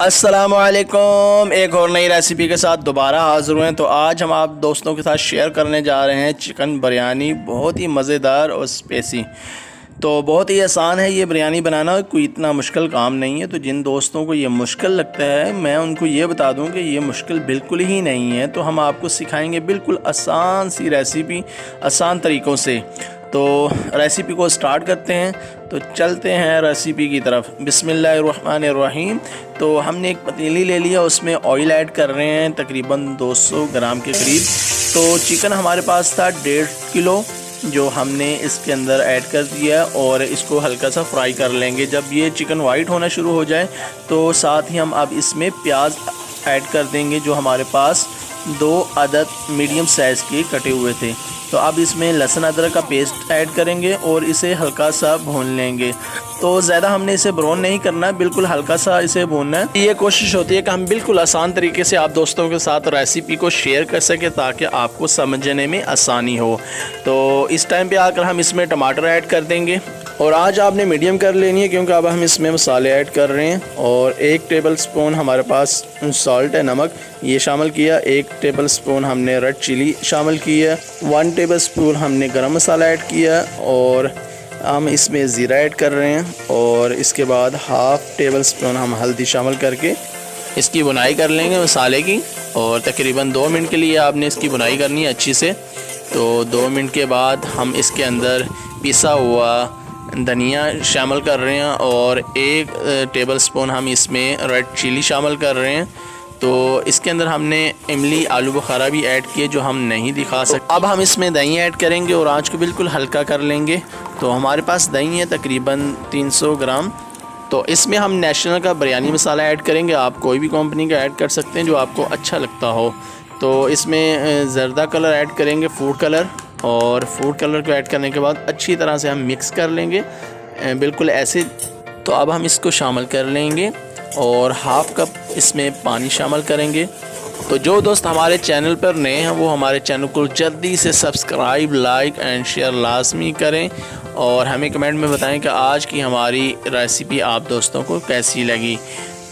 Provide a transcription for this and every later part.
अस्सलामुअलैकुम। एक और नई रेसिपी के साथ दोबारा हाज़िर हुए हैं। तो आज हम आप दोस्तों के साथ शेयर करने जा रहे हैं चिकन बिरयानी, बहुत ही मज़ेदार और स्पेसी। तो बहुत ही आसान है ये बिरयानी बनाना, कोई इतना मुश्किल काम नहीं है। तो जिन दोस्तों को ये मुश्किल लगता है, मैं उनको ये बता दूं कि ये मुश्किल बिल्कुल ही नहीं है। तो हम आपको सिखाएंगे बिल्कुल आसान सी रेसिपी, आसान तरीक़ों से। तो रेसिपी को स्टार्ट करते हैं। तो चलते हैं रेसिपी की तरफ। बिस्मिल्लाहिर्रहमानिर्रहीम। तो हमने एक पतीली ले लिया, उसमें ऑयल ऐड कर रहे हैं तकरीबन 200 ग्राम के करीब। तो चिकन हमारे पास था 1.5 किलो, जो हमने इसके अंदर ऐड कर दिया और इसको हल्का सा फ्राई कर लेंगे। जब ये चिकन वाइट होना शुरू हो जाए तो साथ ही हम अब इसमें प्याज ऐड कर देंगे, जो हमारे पास 2 अदद मीडियम साइज़ के कटे हुए थे। तो अब इसमें लहसुन अदरक का पेस्ट ऐड करेंगे और इसे हल्का सा भून लेंगे। तो ज़्यादा हमने इसे ब्राउन नहीं करना है, बिल्कुल हल्का सा इसे भूनना है। ये कोशिश होती है कि हम बिल्कुल आसान तरीके से आप दोस्तों के साथ रेसिपी को शेयर कर सकें ताकि आपको समझने में आसानी हो। तो इस टाइम पे आकर हम इसमें टमाटर ऐड कर देंगे और आज आपने मीडियम कर लेनी है, क्योंकि अब हम इसमें मसाले ऐड कर रहे हैं। और 1 टेबल स्पून हमारे पास सॉल्ट है, नमक, ये शामिल किया। 1 टेबल स्पून हमने रेड चिली शामिल किया। 1 टेबल स्पून हमने गरम मसाला ऐड किया और हम इसमें ज़ीरा ऐड कर रहे हैं। और इसके बाद 1/2 टेबल स्पून हम हल्दी शामिल करके इसकी बुनाई कर लेंगे मसाले की। और तकरीबन 2 मिनट के लिए आपने इसकी बुनाई करनी है अच्छी से। तो 2 मिनट के बाद हम इसके अंदर पिसा हुआ धनिया शामिल कर रहे हैं और 1 टेबल स्पून हम इसमें रेड चिली शामिल कर रहे हैं। तो इसके अंदर हमने इमली आलू बुखारा भी ऐड किए, जो हम नहीं दिखा सकते। अब हम इसमें दही ऐड करेंगे और आंच को बिल्कुल हल्का कर लेंगे। तो हमारे पास दही है तकरीबन 300 ग्राम। तो इसमें हम नेशनल का बिरयानी मसाला ऐड करेंगे। आप कोई भी कंपनी का ऐड कर सकते हैं जो आपको अच्छा लगता हो। तो इसमें ज़र्दा कलर ऐड करेंगे, फूड कलर। और फूड कलर को ऐड करने के बाद अच्छी तरह से हम मिक्स कर लेंगे बिल्कुल ऐसे। तो अब हम इसको शामिल कर लेंगे और 1/2 कप इसमें पानी शामिल करेंगे। तो जो दोस्त हमारे चैनल पर नए हैं वो हमारे चैनल को जल्दी से सब्सक्राइब, लाइक एंड शेयर लाजमी करें और हमें कमेंट में बताएं कि आज की हमारी रेसिपी आप दोस्तों को कैसी लगी।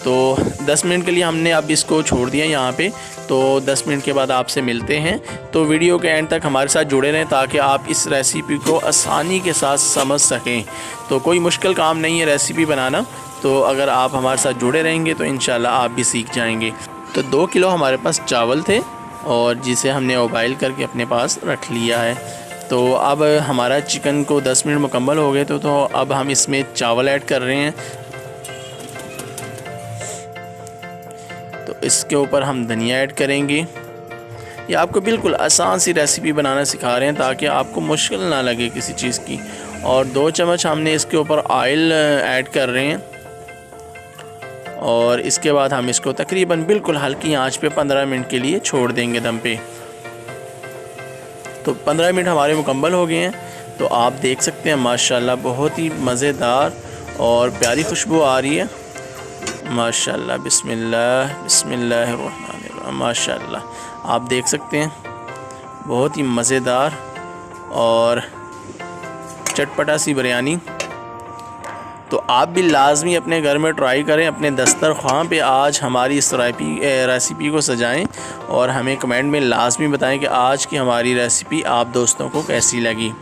तो 10 मिनट के लिए हमने अब इसको छोड़ दिया यहाँ पे। तो 10 मिनट के बाद आपसे मिलते हैं। तो वीडियो के एंड तक हमारे साथ जुड़े रहें ताकि आप इस रेसिपी को आसानी के साथ समझ सकें। तो कोई मुश्किल काम नहीं है रेसिपी बनाना। तो अगर आप हमारे साथ जुड़े रहेंगे तो इंशाल्लाह आप भी सीख जाएंगे। तो 2 किलो हमारे पास चावल थे और जिसे हमने उबाइल करके अपने पास रख लिया है। तो अब हमारा चिकन को 10 मिनट मुकम्मल हो गए। तो अब हम इसमें चावल ऐड कर रहे हैं। तो इसके ऊपर हम धनिया ऐड करेंगे। ये आपको बिल्कुल आसान सी रेसिपी बनाना सिखा रहे हैं ताकि आपको मुश्किल ना लगे किसी चीज़ की। और 2 चम्मच हमने इसके ऊपर ऑयल ऐड कर रहे हैं। और इसके बाद हम इसको तकरीबन बिल्कुल हल्की आंच पे 15 मिनट के लिए छोड़ देंगे दम पे। तो 15 मिनट हमारे मुकम्मल हो गए हैं। तो आप देख सकते हैं माशाल्लाह बहुत ही मज़ेदार और प्यारी खुशबू आ रही है माशाल्लाह। बिस्मिल्लाह बिस्मिल्लाहिर्रहमानिर्रहीम। माशाल्लाह आप देख सकते हैं बहुत ही मज़ेदार और चटपटा सी बिरयानी। तो आप भी लाजमी अपने घर में ट्राई करें, अपने दस्तरख़्वान पे आज हमारी इस रेसिपी को सजाएं और हमें कमेंट में लाजमी बताएं कि आज की हमारी रेसिपी आप दोस्तों को कैसी लगी।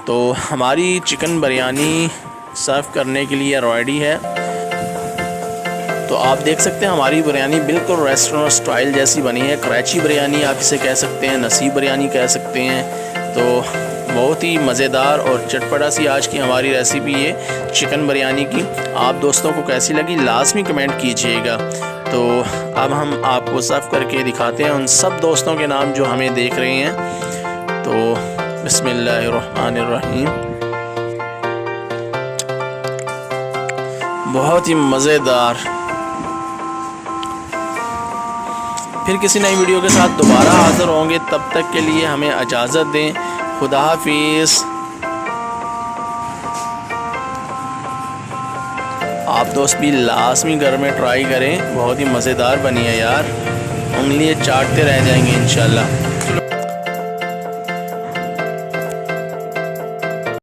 तो हमारी चिकन बिरयानी सर्व करने के लिए रेडी है। तो आप देख सकते हैं हमारी बिरयानी बिल्कुल रेस्टोरेंट स्टाइल जैसी बनी है। कराची बिरयानी आप इसे कह सकते हैं, नसीब बिरयानी कह सकते हैं। तो बहुत ही मज़ेदार और चटपटा सी आज की हमारी रेसिपी है चिकन बिरयानी की। आप दोस्तों को कैसी लगी लाजमी कमेंट कीजिएगा। तो अब हम आपको सर्व करके दिखाते हैं उन सब दोस्तों के नाम जो हमें देख रहे हैं। तो बिस्मिल्लाहिर्रहमानिर्रहीम। बहुत ही मज़ेदार। फिर किसी नई वीडियो के साथ दोबारा हाज़िर होंगे। तब तक के लिए हमें इजाज़त दें। खुदा हाफिज़। आप दोस्त भी लाजमी घर में ट्राई करें, बहुत ही मज़ेदार बनी है यार, उंगलियां चाटते रह जाएंगे इंशाल्लाह।